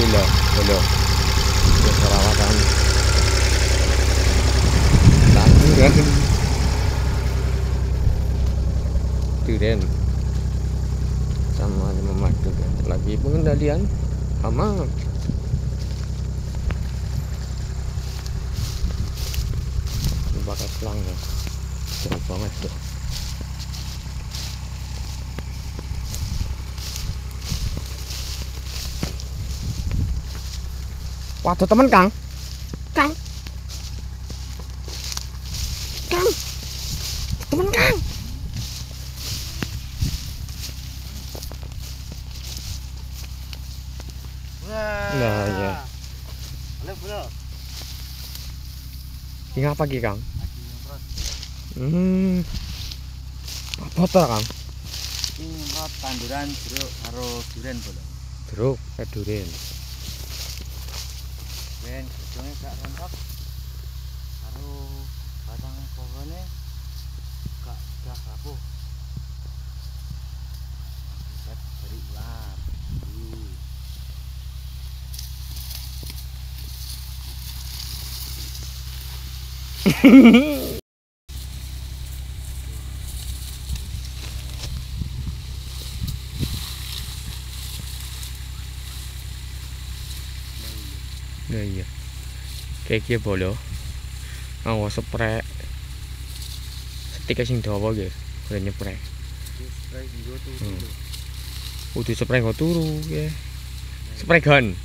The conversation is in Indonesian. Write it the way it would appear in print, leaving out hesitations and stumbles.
Lho. Di Perawatan. Duren sama memadu lagi pengendalian aman. Ini pakai selang ya, jauh banget tuh. Waduh temen Kang temen Kang. Nah ya. Ini apa lagi Kang? Apa tuh Kang? Ini nyemprot tanduran jeruk karo duren boleh. Jeruk duren. Ben gedungnya gak rontok karo batang pohonnya gak udah rapuh. Akibat dari ular. Nah iya. Kayak gitu boleh. Awas spray. Setika sing dawa nggih, boleh nyepray. Spray nggo turu. Udah spray nggo turu nggih. Spray gun.